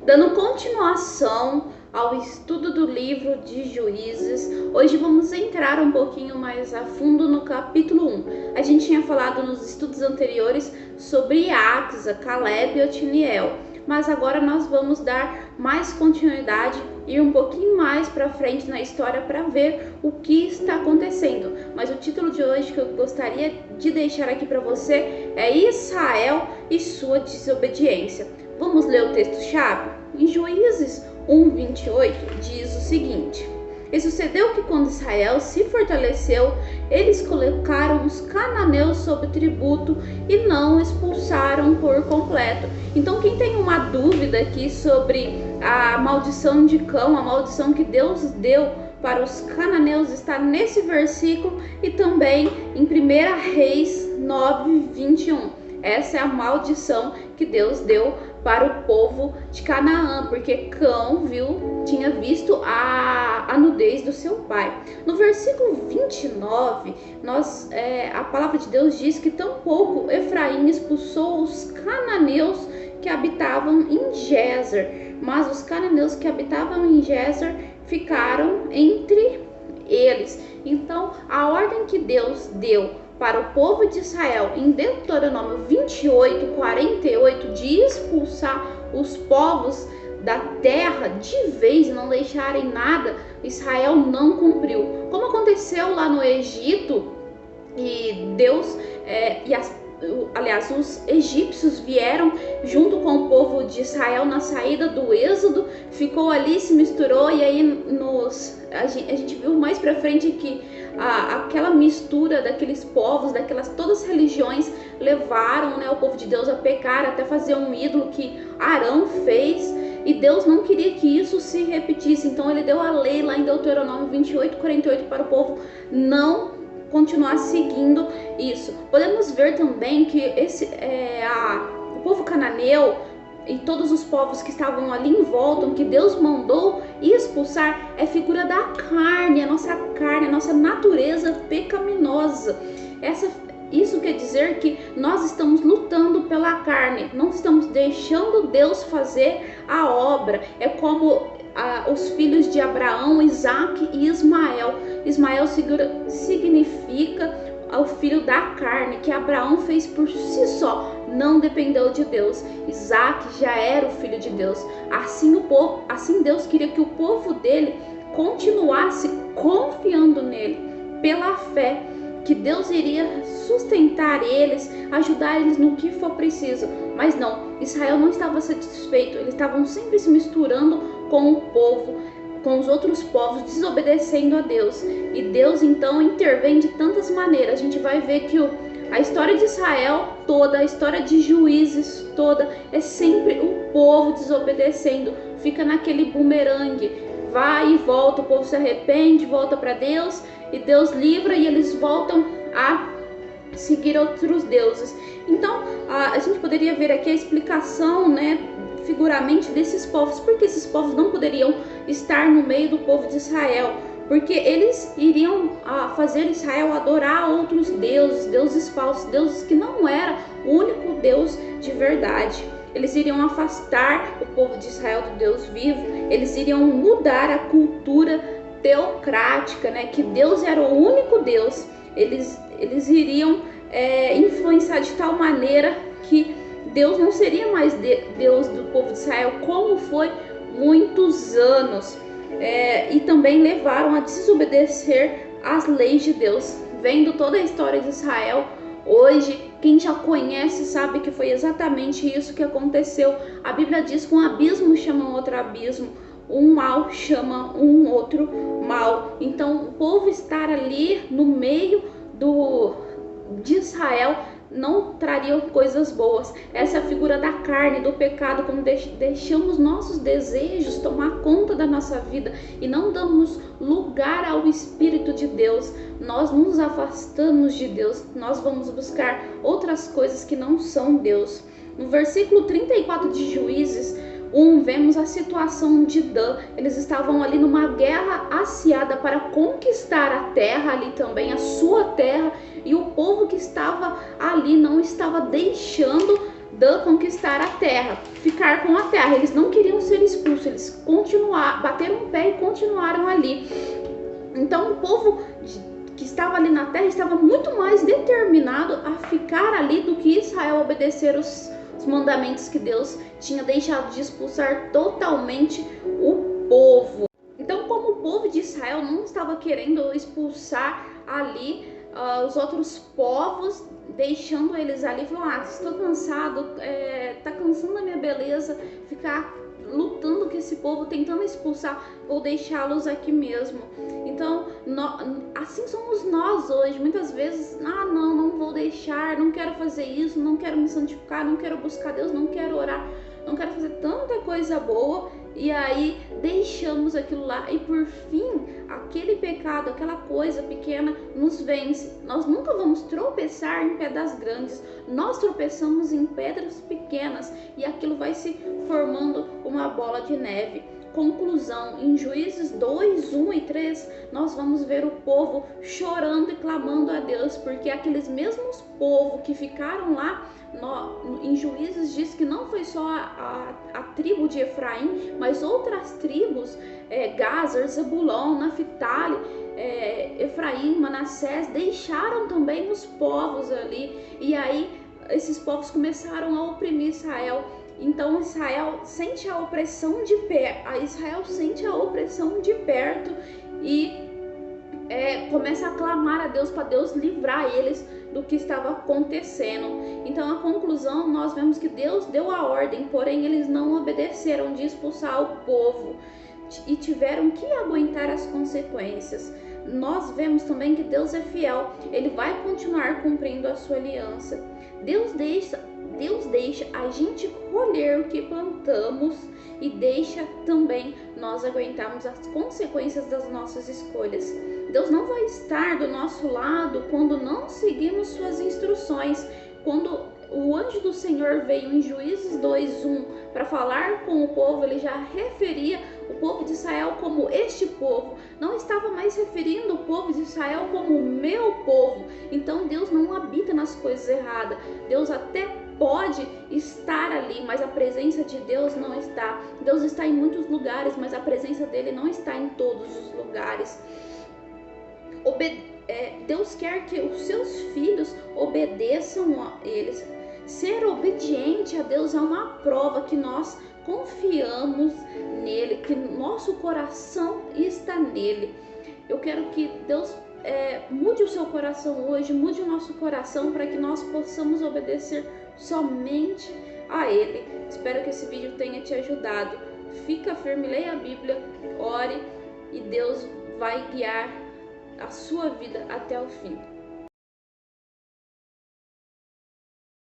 Dando continuação ao estudo do livro de Juízes, hoje vamos entrar um pouquinho mais a fundo no capítulo 1. A gente tinha falado nos estudos anteriores sobre Axa, Caleb e Otiniel, mas agora nós vamos dar mais continuidade e ir um pouquinho mais para frente na história para ver o que está acontecendo. Mas o título de hoje que eu gostaria de deixar aqui para você é Israel e sua desobediência. Vamos ler o texto-chave? Em Juízes 1:28 diz o seguinte: E sucedeu que quando Israel se fortaleceu, eles colocaram os cananeus sob tributo e não expulsaram por completo. Então, quem tem uma dúvida aqui sobre a maldição de Cão, a maldição que Deus deu para os cananeus, está nesse versículo e também em 1 Reis 9:21. Essa é a maldição que Deus deu para o povo de Canaã, porque Cão tinha visto a nudez do seu pai. No versículo 29, a palavra de Deus diz que tampouco Efraim expulsou os cananeus que habitavam em Gezer, mas os cananeus que habitavam em Gezer ficaram entre eles. Então, a ordem que Deus deu para o povo de Israel em Deuteronômio 28:48 de expulsar os povos da terra de vez e não deixarem nada, Israel não cumpriu. Como aconteceu lá no Egito, e Deus os egípcios vieram junto com o povo de Israel na saída do Êxodo, ficou ali, se misturou, e aí a gente viu mais pra frente que aquela mistura daqueles povos, todas as religiões levaram, o povo de Deus a pecar, até fazer um ídolo que Arão fez, e Deus não queria que isso se repetisse. Então ele deu a lei lá em Deuteronômio 28:48 para o povo não continuar seguindo isso. Podemos ver também que o povo cananeu e todos os povos que estavam ali em volta, que Deus mandou expulsar, é figura da carne, a nossa natureza pecaminosa. Isso quer dizer que nós estamos lutando pela carne, não estamos deixando Deus fazer a obra. É como os filhos de Abraão, Isaac e Ismael. Ismael significa o filho da carne, que Abraão fez por si só, não dependeu de Deus. Isaac já era o filho de Deus. Assim Deus queria que o povo dele continuasse confiando nele, pela fé, que Deus iria sustentar eles, ajudar eles no que for preciso. Mas não, Israel não estava satisfeito, eles estavam sempre se misturando com o povo, com os outros povos, desobedecendo a Deus. E Deus então intervém de tantas maneiras. A gente vai ver que a história de Israel toda, a história de Juízes toda, é sempre o povo desobedecendo. Fica naquele bumerangue, vai e volta, o povo se arrepende, volta para Deus, e Deus livra e eles voltam a seguir outros deuses. Então a gente poderia ver aqui a explicação, figuramente, desses povos. Porque esses povos não poderiam estar no meio do povo de Israel, porque eles iriam fazer Israel adorar outros deuses falsos, deuses que não era o único Deus de verdade. Eles iriam afastar o povo de Israel do Deus vivo, eles iriam mudar a cultura teocrática, que Deus era o único Deus. Eles iriam influenciar de tal maneira que Deus não seria mais Deus do povo de Israel, como foi muitos anos. E também levaram a desobedecer as leis de Deus. Vendo toda a história de Israel, hoje, quem já conhece sabe que foi exatamente isso que aconteceu. A Bíblia diz que um abismo chama outro abismo, um mal chama um outro mal. Então, o povo estar ali no meio de Israel não traria coisas boas. Essa é a figura da carne, do pecado, quando deixamos nossos desejos tomar conta da nossa vida e não damos lugar ao Espírito de Deus. Nós nos afastamos de Deus, nós vamos buscar outras coisas que não são Deus. No versículo 34 de Juízes 1, vemos a situação de Dan. Eles estavam ali numa guerra acirrada para conquistar a terra, ali também a sua terra, e o povo que estava ali não estava deixando Dan conquistar a terra, ficar com a terra. Eles não queriam ser expulsos, eles bateram o pé e continuaram ali. Então o povo que estava ali na terra estava muito mais determinado a ficar ali do que Israel obedecer os mandamentos que Deus tinha deixado de expulsar totalmente o povo. Então, como o povo de Israel não estava querendo expulsar ali os outros povos, deixando eles ali, falando: estou cansado, tá cansando a minha beleza, ficar lutando com esse povo, tentando expulsar, vou deixá-los aqui mesmo. Então, assim somos nós hoje. Muitas vezes, não vou deixar, não quero fazer isso, não quero me santificar, não quero buscar Deus, não quero orar, não quero fazer tanta coisa boa, e aí deixamos aquilo lá e por fim aquele pecado, aquela coisa pequena nos vence. Nós nunca vamos tropeçar em pedras grandes, nós tropeçamos em pedras pequenas e aquilo vai se formando uma bola de neve. Conclusão, em Juízes 2, 1 e 3, nós vamos ver o povo chorando e clamando a Deus, porque aqueles mesmos povos que ficaram lá em Juízes diz que não foi só a tribo de Efraim, mas outras tribos, Gazer, Zebulon, Naftali, Efraim, Manassés, deixaram também os povos ali, e aí esses povos começaram a oprimir Israel. Então Israel sente a opressão de perto e começa a clamar a Deus para Deus livrar eles do que estava acontecendo. Então a conclusão, nós vemos que Deus deu a ordem, porém eles não obedeceram de expulsar o povo e tiveram que aguentar as consequências. Nós vemos também que Deus é fiel, ele vai continuar cumprindo a sua aliança. Deus deixa a gente colher o que plantamos e deixa também nós aguentarmos as consequências das nossas escolhas. Deus não vai estar do nosso lado quando não seguimos suas instruções. Quando o anjo do Senhor veio em Juízes 2:1 para falar com o povo, ele já referia o povo de Israel como este povo. Não estava mais referindo o povo de Israel como o meu povo. Então Deus não habita nas coisas erradas. Deus até pode estar ali, mas a presença de Deus não está. Deus está em muitos lugares, mas a presença dele não está em todos os lugares. Deus quer que os seus filhos obedeçam a eles. Ser obediente a Deus é uma prova que nós confiamos nele, que nosso coração está nele. Eu quero que Deus mude o seu coração hoje, mude o nosso coração para que nós possamos obedecer somente a ele. Espero que esse vídeo tenha te ajudado. Fica firme, leia a Bíblia, ore e Deus vai guiar a sua vida até o fim.